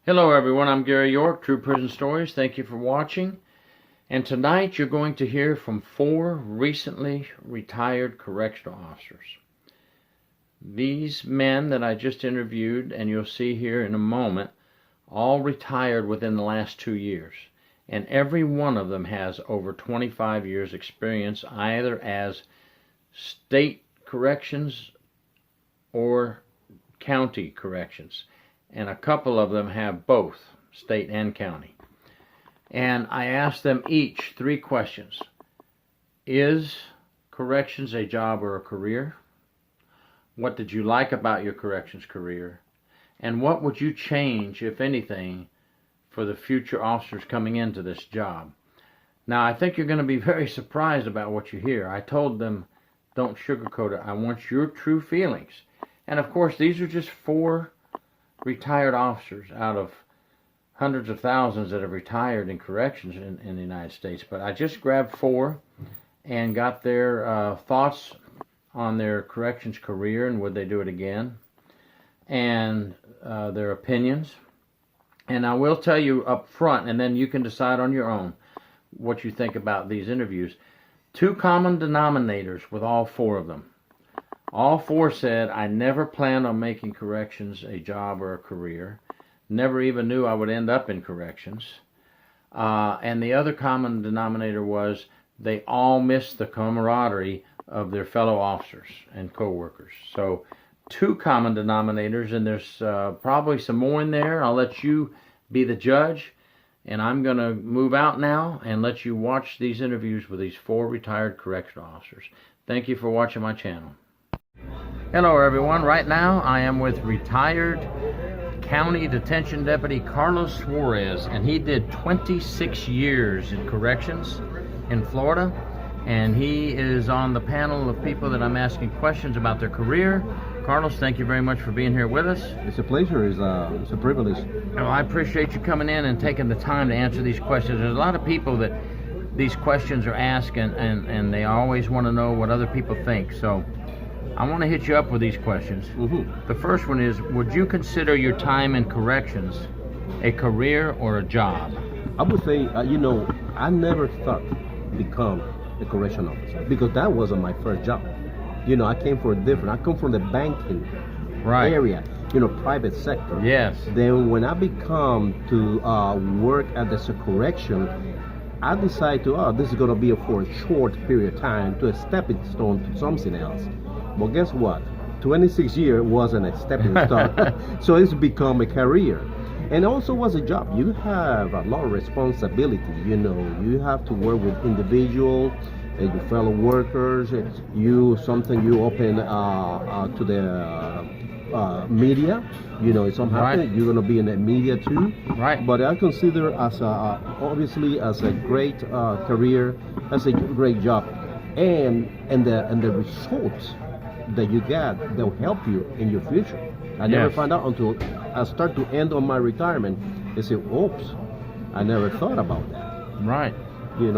Hello everyone, I'm Gary York, True Prison Stories. Thank you for watching. And tonight you're going to hear from 4 recently retired correctional officers. These men that I just interviewed, and you'll see here in a moment, all retired within the last 2 years. And every one of them has over 25 years experience either as state corrections or county corrections. And a couple of them have both, state and county. And I asked them each 3 questions. Is corrections a job or a career? What did you like about your corrections career? And what would you change, if anything, for the future officers coming into this job? Now, I think you're going to be very surprised about what you hear. I told them, don't sugarcoat it. I want your true feelings. And of course, these are just 4 retired officers out of hundreds of thousands that have retired in corrections in the United States. But I just grabbed 4 and got their thoughts on their corrections career and would they do it again, and their opinions. And I will tell you up front, and then you can decide on your own what you think about these interviews. 2 common denominators with all 4 of them. All 4 said, I never planned on making corrections a job or a career. Never even knew I would end up in corrections. And the other common denominator was they all missed the camaraderie of their fellow officers and co-workers. So 2 common denominators, and there's probably some more in there. I'll let you be the judge. And I'm going to move out now and let you watch these interviews with these 4 retired correctional officers. Thank you for watching my channel. Hello everyone, right now I am with retired County Detention Deputy Carlos Suarez, and he did 26 years in corrections in Florida, and he is on the panel of people that I'm asking questions about their career. Carlos, thank you very much for being here with us. It's a pleasure, it's a privilege. Well, I appreciate you coming in and taking the time to answer these questions. There's a lot of people that these questions are asked and they always want to know what other people think, so I want to hit you up with these questions. The first one is, would you consider your time in corrections a career or a job? I would say, I never thought to become a correction officer because that wasn't my first job. I came I come from the banking area, private sector. Yes. Then when I become to work at the correction, I decided this is going to be for a short period of time, to a stepping stone to something else. But guess what? 26 years wasn't a stepping stone. So it's become a career. And also was a job. You have a lot of responsibility. You have to work with individuals, your fellow workers. You open to the media. If something happens, you're going to be in the media too. Right. But I consider obviously as a great career, as a great job, and the results that you get, they'll help you in your future. I never found out until I start to end on my retirement. I say, oops, I never thought about that. Right.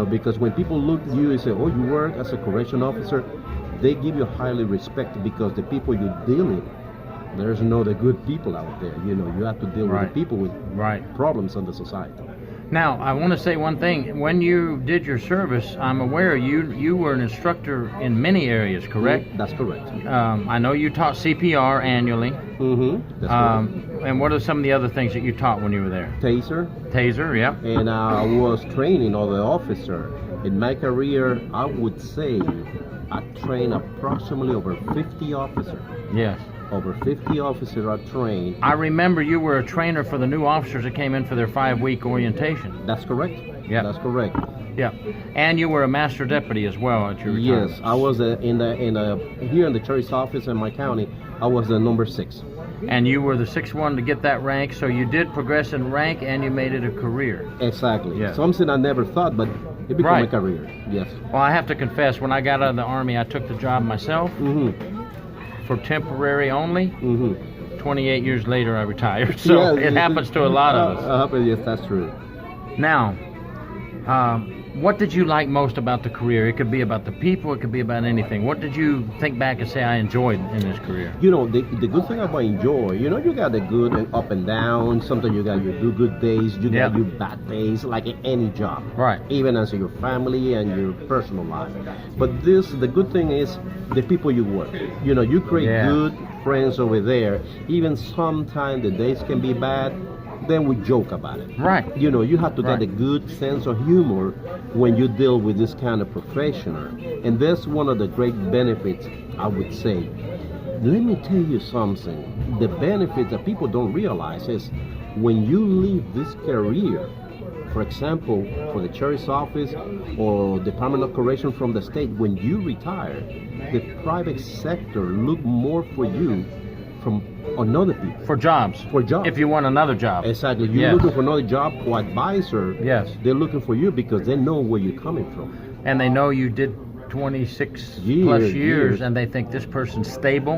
Because when people look at you and say, oh, you work as a correction officer, they give you highly respect because the people you're dealing, there's no the good people out there. You have to deal with the people with problems in the society. Now, I want to say one thing. When you did your service, I'm aware you were an instructor in many areas, correct? That's correct. I know you taught CPR annually. That's correct. And what are some of the other things that you taught when you were there? Taser, yeah. And I was training other officer. In my career, I would say I trained approximately over 50 officers. Yes. Over 50 officers are trained. I remember you were a trainer for the new officers that came in for their 5-week orientation. That's correct. Yeah. That's correct. Yeah. And you were a master deputy as well at your retirement. Yes, I was here in the sheriff's office in my county. I was the number 6. And you were the 6th one to get that rank, so you did progress in rank and you made it a career. Exactly. Yeah. Something I never thought, but it became a career. Yes. Well, I have to confess, when I got out of the Army, I took the job myself. For temporary only. 28 years later I retired, so it happens to a lot of us. Yes, that's true. Now, what did you like most about the career? It could be about the people, it could be about anything. What did you think back and say I enjoyed in this career? You know, the good thing about enjoy, you know, you got the good and up and down. Sometimes you got your good days, you got your bad days, like in any job. Right. Even as your family and your personal life. But the good thing is the people you work. You know, you create good friends over there. Even sometimes the days can be bad, then we joke about it. Right. You know, you have to get a good sense of humor when you deal with this kind of professional. And that's one of the great benefits, I would say. Let me tell you something. The benefit that people don't realize is when you leave this career, for example, for the sheriff's office or Department of Correction from the state, when you retire, the private sector look more for you from another people. For jobs. For jobs. If you want another job. Exactly. You're looking for another job or advisor. Yes. They're looking for you because they know where you're coming from. And they know you did 26 plus years, and they think this person's stable,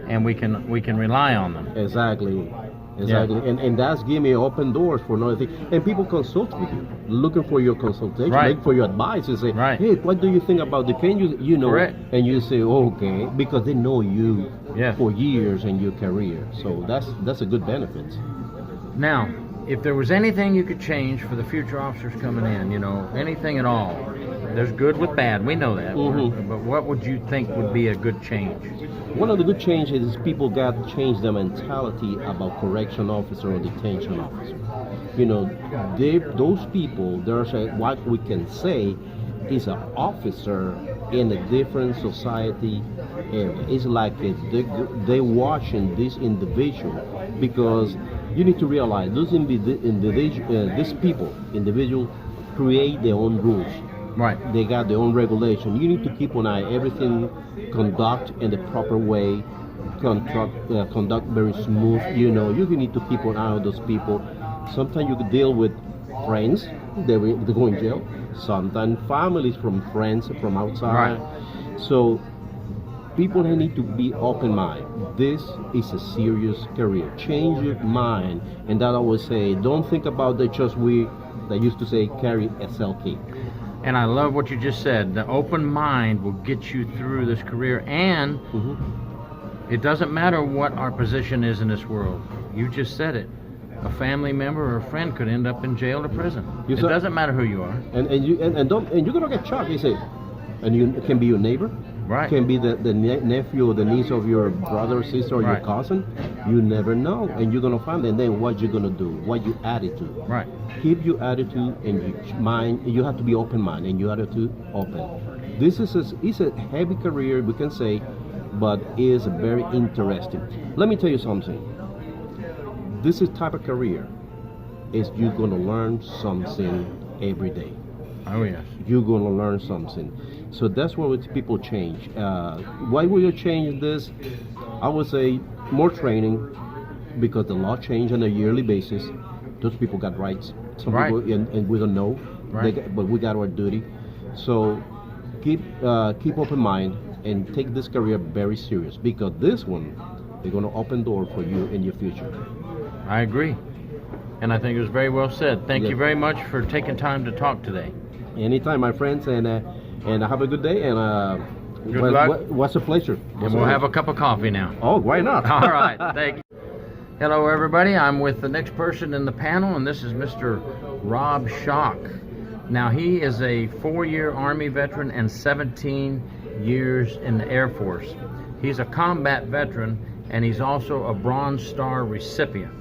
and we can rely on them. Exactly. And that's giving me open doors for another thing. And people consult with you, looking for your consultation, looking for your advice, and say, hey, what do you think about the can you know? Correct. And you say, okay, because they know you for years in your career. So that's a good benefit. Now, if there was anything you could change for the future officers coming in, you know, anything at all, there's good with bad, we know that, but what would you think would be a good change? One of the good changes is people got to change their mentality about correction officer or detention officer. You know, those people, there's what we can say is an officer in a different society area. It's like they're watching this individual, because you need to realize those individuals create their own rules. Right. They got their own regulation. You need to keep an eye everything conduct in the proper way, conduct very smooth. You know, you need to keep an eye on those people. Sometimes you could deal with friends, they go in jail. Sometimes families from friends from outside. Right. So people need to be open-minded. This is a serious career. Change your mind, and that I always say, don't think about the they used to say carry SLK. And I love what you just said. The open mind will get you through this career, and it doesn't matter what our position is in this world. You just said it. A family member or a friend could end up in jail or prison. It doesn't matter who you are. And you're gonna get shocked. You say, and it can be your neighbor. Right. Can be the nephew or the niece of your brother or sister or your cousin. You never know, and you're gonna find. And then what you're gonna do? What your attitude? Right. Keep your attitude and your mind. You have to be open-minded and your attitude open. This is it's a heavy career, we can say, but it's very interesting. Let me tell you something. This is type of career is you're gonna learn something every day. Oh yes. You're gonna learn something. So that's what people change. Why will you change this? I would say more training, because the law change on a yearly basis. Those people got rights. Some people, and we don't know. Right. But we got our duty. So keep open mind and take this career very serious, because this one, they're gonna open door for you in your future. I agree. And I think it was very well said. Thank you very much for taking time to talk today. Anytime, my friends, and have a good day, and good luck. What's a pleasure. And we'll have a cup of coffee now. Oh, why not? All right, thank you. Hello, everybody. I'm with the next person in the panel, and this is Mr. Rob Schoch. Now, he is a 4-year Army veteran and 17 years in the Air Force. He's a combat veteran, and he's also a Bronze Star recipient.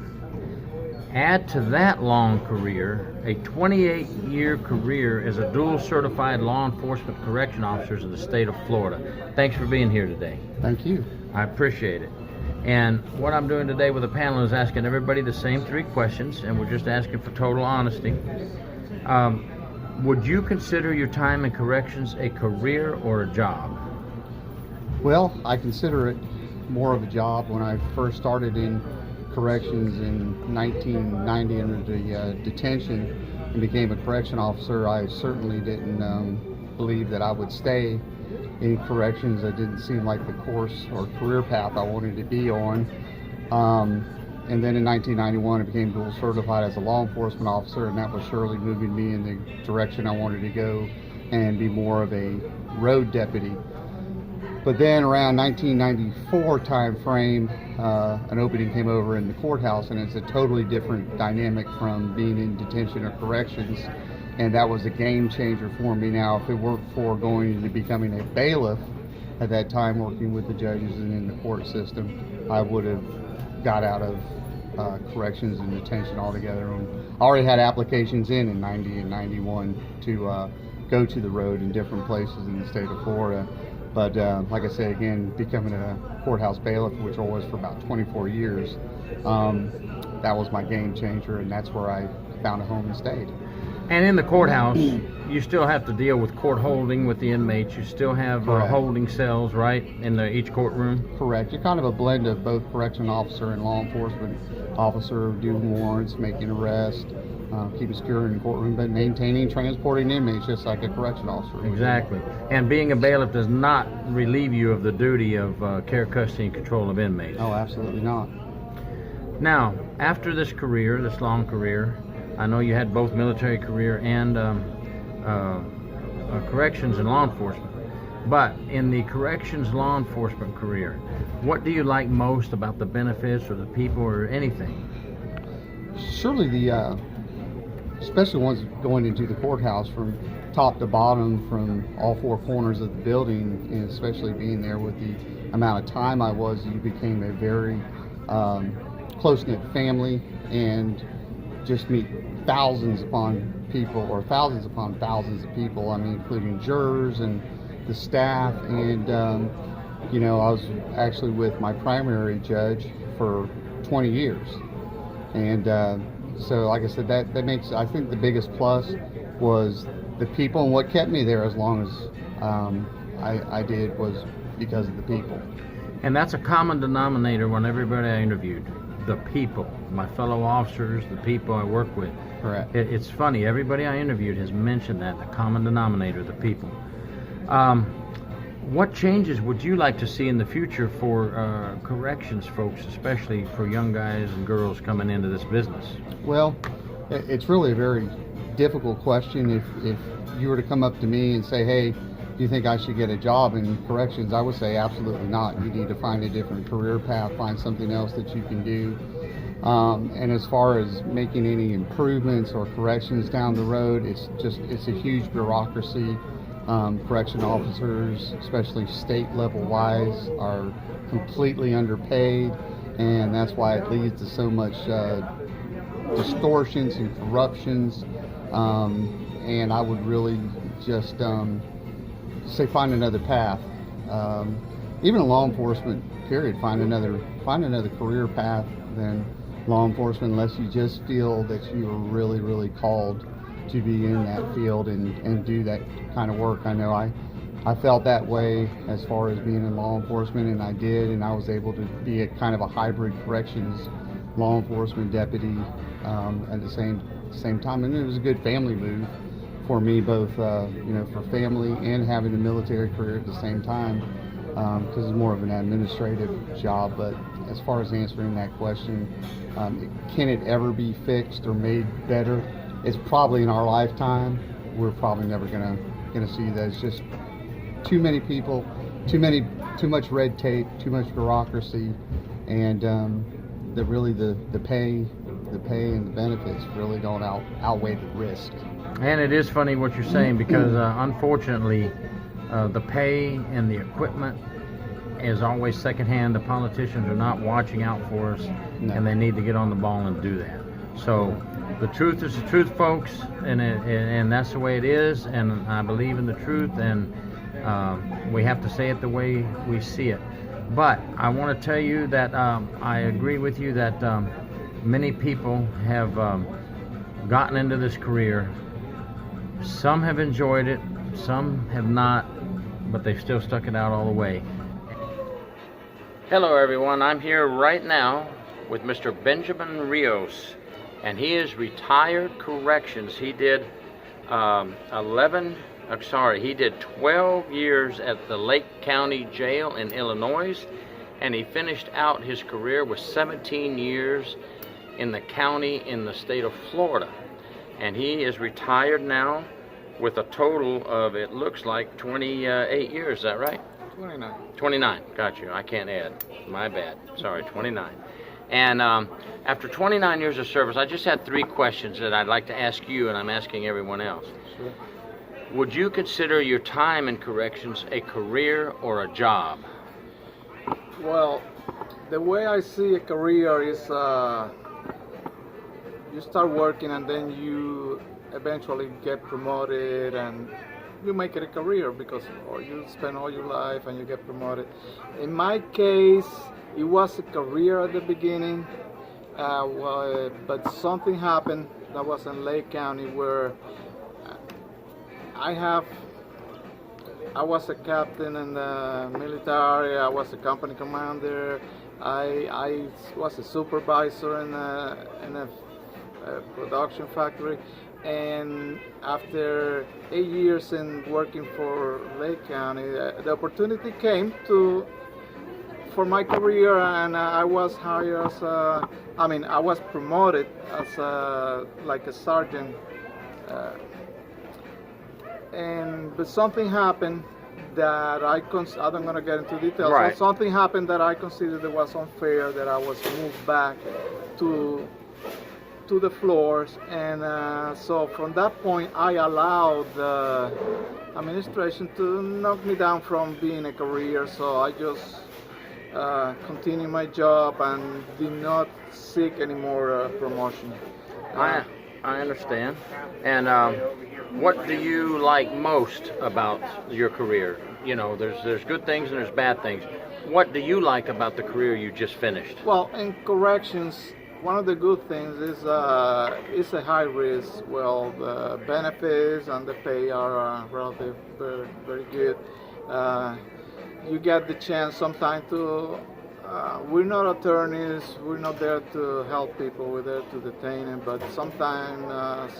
Add to that long career, a 28-year career as a dual certified law enforcement correction officer in the state of Florida. Thanks for being here today. Thank you. I appreciate it. And what I'm doing today with the panel is asking everybody the same 3 questions, and we're just asking for total honesty. Would you consider your time in corrections a career or a job? Well, I consider it more of a job. When I first started in corrections in 1990 under the detention and became a correction officer, I certainly didn't believe that I would stay in corrections. It didn't seem like the course or career path I wanted to be on. And then in 1991, I became dual certified as a law enforcement officer, and that was surely moving me in the direction I wanted to go and be more of a road deputy. But then around 1994 time frame, an opening came over in the courthouse, and it's a totally different dynamic from being in detention or corrections. And that was a game changer for me. Now, if it weren't for going into becoming a bailiff at that time, working with the judges and in the court system, I would have got out of corrections and detention altogether. And I already had applications in 90 and 91 to go to the road in different places in the state of Florida. But like I said, again, becoming a courthouse bailiff, which I was for about 24 years, that was my game changer, and that's where I found a home and stayed. And in the courthouse, you still have to deal with court holding with the inmates. You still have holding cells, right, in each courtroom? Correct. You're kind of a blend of both correction officer and law enforcement officer, doing warrants, making arrests, keeping secure in the courtroom, but maintaining, transporting inmates just like a correction officer. Exactly. And being a bailiff does not relieve you of the duty of care, custody, and control of inmates. Oh, absolutely not. Now, after this career, this long career, I know you had both military career and corrections and law enforcement. But in the corrections law enforcement career, what do you like most about the benefits or the people or anything? Surely especially ones going into the courthouse from top to bottom, from all four corners of the building, and especially being there with the amount of time I was, you became a very close-knit family and just meet thousands upon people, or thousands upon thousands of people, I mean, including jurors and the staff. And I was actually with my primary judge for 20 years. And so like I said, that makes, I think the biggest plus was the people, and what kept me there as long as I did was because of the people. And that's a common denominator when everybody I interviewed. The people, my fellow officers, the people I work with. Correct. It's funny, everybody I interviewed has mentioned that, the common denominator, the people. What changes would you like to see in the future for corrections folks, especially for young guys and girls coming into this business? Well, it's really a very difficult question. If you were to come up to me and say, hey, do you think I should get a job in corrections? I would say absolutely not. You need to find a different career path, find something else that you can do. And as far as making any improvements or corrections down the road, it's a huge bureaucracy. Correction officers, especially state level wise, are completely underpaid, and that's why it leads to so much distortions and corruptions. And I would really just say find another path. Even in law enforcement, period, find another career path than law enforcement, unless you just feel that you are really, really called to be in that field and do that kind of work. I know I felt that way as far as being in law enforcement, and I did, and I was able to be a kind of a hybrid corrections law enforcement deputy at the same time, and it was a good family move for me, both for family and having a military career at the same time, because it's more of an administrative job. But as far as answering that question, can it ever be fixed or made better? It's probably in our lifetime. We're probably never gonna see that. It's just too many people, too much red tape, too much bureaucracy, and the pay and the benefits really don't outweigh the risk. And it is funny what you're saying, because unfortunately the pay and the equipment is always secondhand. The politicians are not watching out for us, and they need to get on the ball and do that. So the truth is the truth, folks, and that's the way it is, and I believe in the truth, and we have to say it the way we see it. But I want to tell you that I agree with you that many people have gotten into this career. Some have enjoyed it, some have not, but they've still stuck it out all the way. Hello everyone, I'm here right now with Mr. Benjamin Rios, and he is retired corrections. He did 12 years at the Lake County Jail in Illinois, and he finished out his career with 17 years in the county in the state of Florida. And he is retired now with a total of, it looks like, 28 years. Is that right? 29. 29. Got you. I can't add. My bad. Sorry, 29. And after 29 years of service, I just had 3 questions that I'd like to ask you, and I'm asking everyone else. Sure. Would you consider your time in corrections a career or a job? Well, the way I see a career is you start working and then you eventually get promoted and you make it a career because you spend all your life and you get promoted. In my case, it was a career at the beginning, but something happened that was in Lake County where I was a captain in the military, I was a company commander, I was a supervisor in a production factory, and after 8 years in working for Lake County, the opportunity came for my career, and I was hired as I was promoted as like a sergeant, but something happened that I don't want to get into details. Right. So something happened that I considered it was unfair, that I was moved back to the floors, and so from that point I allowed the administration to knock me down from being a career, so I just continued my job and did not seek any more promotion. I understand. And what do you like most about your career? You know, there's good things and there's bad things. What do you like about the career you just finished? Well, in corrections, one of the good things is it's a high risk. Well, the benefits and the pay are relatively very, very good. You get the chance sometimes to. We're not attorneys. We're not there to help people. We're there to detain them. But sometimes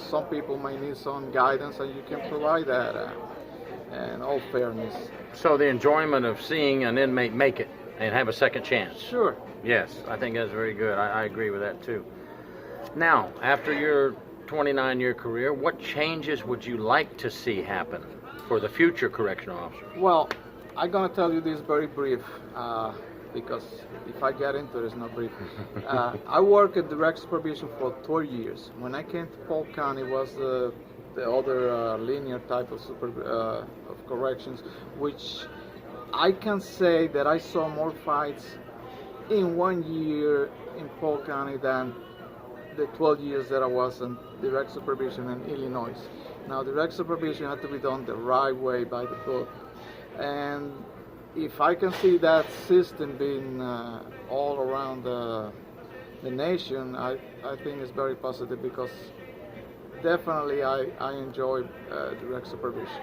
some people may need some guidance, and you can provide that. In all fairness. So the enjoyment of seeing an inmate make it and have a second chance. Sure. Yes, I think that's very good. I agree with that too. Now, after your 29-year career, what changes would you like to see happen for the future correctional officer? Well, I'm going to tell you this very brief because if I get into it, it's not brief. I worked at direct supervision for 12 years. When I came to Polk County, it was the other linear type of corrections, which I can say that I saw more fights in 1 year in Polk County than the 12 years that I was in direct supervision in Illinois. Now, direct supervision had to be done the right way by the book, and if I can see that system being all around the nation, I think it's very positive because definitely I enjoy direct supervision.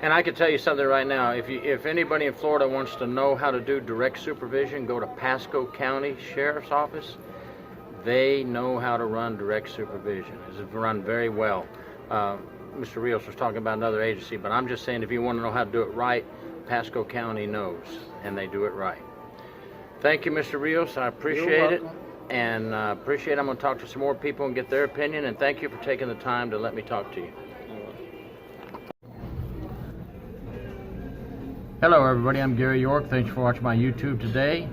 And I can tell you something right now. If anybody in Florida wants to know how to do direct supervision, go to Pasco County Sheriff's Office. They know how to run direct supervision. It's run very well. Mr. Rios was talking about another agency, but I'm just saying if you want to know how to do it right, Pasco County knows, and they do it right. Thank you, Mr. Rios. I appreciate it. And appreciate it. I'm going to talk to some more people and get their opinion, and thank you for taking the time to let me talk to you. Hello everybody, I'm Gary York. Thanks for watching my YouTube today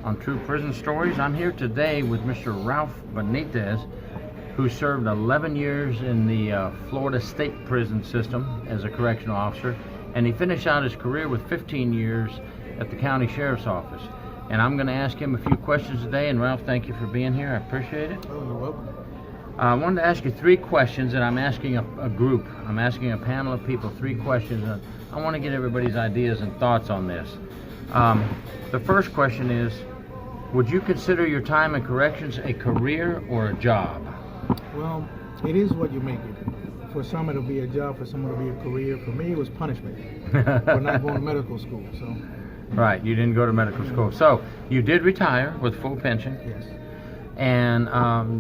on True Prison Stories. I'm here today with Mr. Ralph Benitez, who served 11 years in the Florida State Prison System as a correctional officer, and he finished out his career with 15 years at the County Sheriff's Office. And I'm going to ask him a few questions today, and Ralph, thank you for being here. I appreciate it. Oh, you're welcome. I wanted to ask you 3 questions, and I'm asking a group. I'm asking a panel of people 3 questions, and I want to get everybody's ideas and thoughts on this. The first question is, would you consider your time in corrections a career or a job? Well, it is what you make it. For some it'll be a job, for some it'll be a career. For me it was punishment for not going to medical school. So. Right, you didn't go to medical school. So you did retire with full pension. Yes. And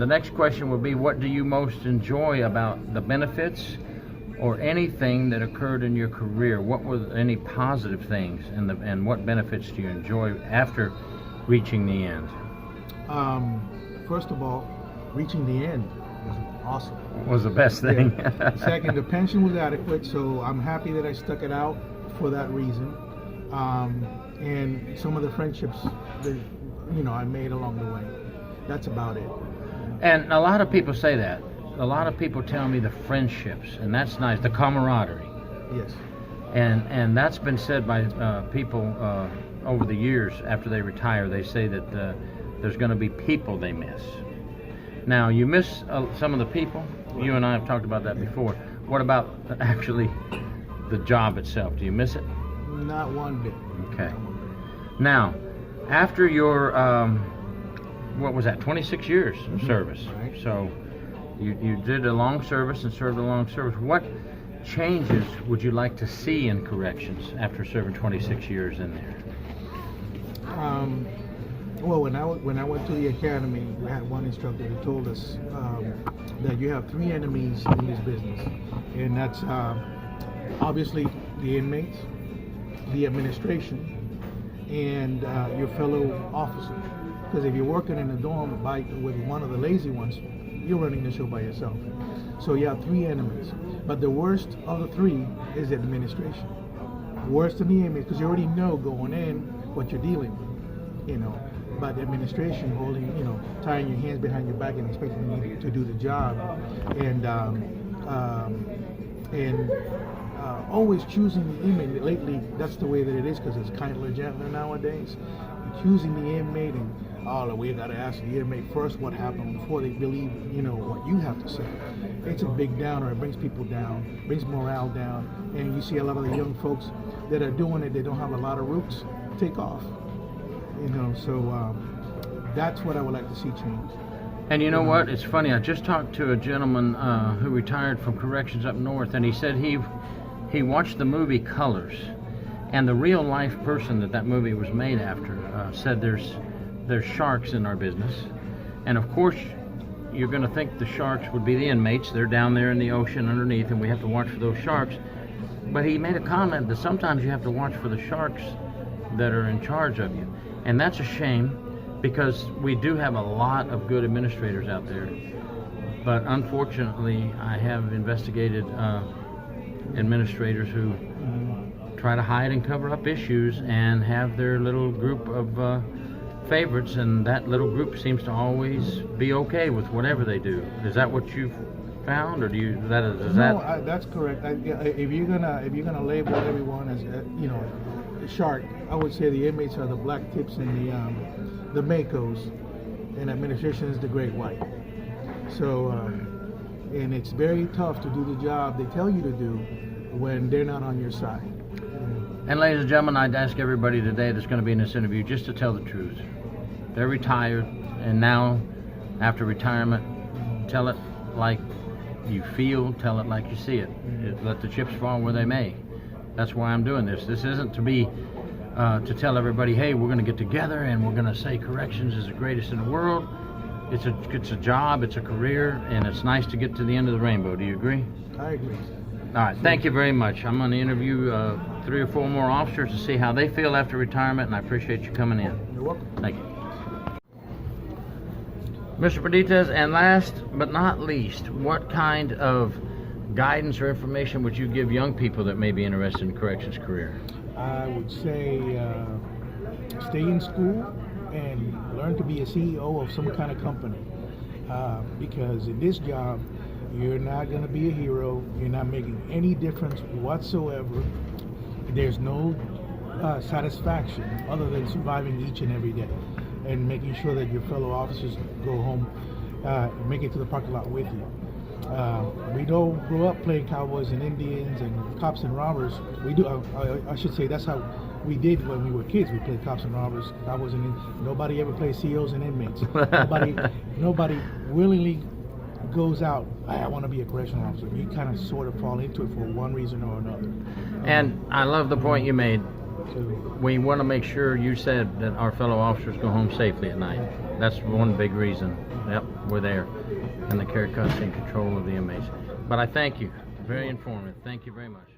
the next question would be, what do you most enjoy about the benefits or anything that occurred in your career. What were any positive things, and what benefits do you enjoy after reaching the end? First of all, reaching the end was awesome. Was the best thing. Yeah. Second, the pension was adequate, so I'm happy that I stuck it out for that reason. And some of the friendships that I made along the way. That's about it. And a lot of people say that. A lot of people tell me the friendships, and that's nice. The camaraderie. Yes. And that's been said by people over the years after they retire. They say that there's going to be people they miss. Now, you miss some of the people. You and I have talked about that before. What about actually the job itself? Do you miss it? Not one bit. Okay. Now, after your, what was that, 26 years of service. Right. So you did a long service and served a long service. What changes would you like to see in corrections after serving 26 years in there? Well, when I went to the academy, we had one instructor who told us that you have three enemies in this business, and that's obviously the inmates, the administration, and your fellow officers. Because if you're working in a dorm with one of the lazy ones, you're running the show by yourself. So you have three enemies. But the worst of the three is the administration. Worse than the inmates, because you already know going in what you're dealing with. But the administration holding, tying your hands behind your back and expecting you to do the job, and always choosing the inmate. Lately, that's the way that it is, because it's kinder, gentler nowadays. Choosing the inmate, and we got to ask the inmate first what happened before they believe, what you have to say. It's a big downer. It brings people down, brings morale down, and you see a lot of the young folks that are doing it. They don't have a lot of roots. Take off. So that's what I would like to see change. And you know what? It's funny. I just talked to a gentleman who retired from corrections up north, and he said he watched the movie Colors, and the real life person that movie was made after said there's sharks in our business, and of course you're going to think the sharks would be the inmates. They're down there in the ocean underneath, and we have to watch for those sharks. But he made a comment that sometimes you have to watch for the sharks that are in charge of you. And that's a shame, because we do have a lot of good administrators out there. But unfortunately, I have investigated administrators who try to hide and cover up issues and have their little group of favorites, and that little group seems to always be okay with whatever they do. Is that what you've found, or that's correct. If you're gonna label everyone as a shark, I would say the inmates are the black tips and the makos, and administration is the great white. So and it's very tough to do the job they tell you to do when they're not on your side. And ladies and gentlemen, I'd ask everybody today that's going to be in this interview just to tell the truth. They're retired, and now after retirement, tell it like you feel, tell it like you see it. Let the chips fall where they may. That's why I'm doing this. This isn't to be to tell everybody, hey, we're going to get together and we're going to say corrections is the greatest in the world. It's a job, it's a career, and it's nice to get to the end of the rainbow. Do you agree? I agree. All right, thank you very much. I'm going to interview 3 or 4 more officers to see how they feel after retirement, and I appreciate you coming in. You're welcome. Thank you. Mr. Benitez, and last but not least, what kind of guidance or information would you give young people that may be interested in a corrections career? I would say stay in school and learn to be a CEO of some kind of company, because in this job you're not going to be a hero. You're not making any difference whatsoever. There's no satisfaction other than surviving each and every day and making sure that your fellow officers go home, make it to the parking lot with you. We don't grow up playing cowboys and Indians and cops and robbers. We do. I should say that's how we did when we were kids. We played cops and robbers, cowboys and Indians. Nobody ever played COs and inmates. Nobody willingly goes out, I want to be a correctional officer. You kind of sort of fall into it for one reason or another. And I love the point you made. We want to make sure, you said, that our fellow officers go home safely at night. That's one big reason. Yep, we're there. And the care, custody, and control of the inmates. But I thank you. Very informative. Thank you very much.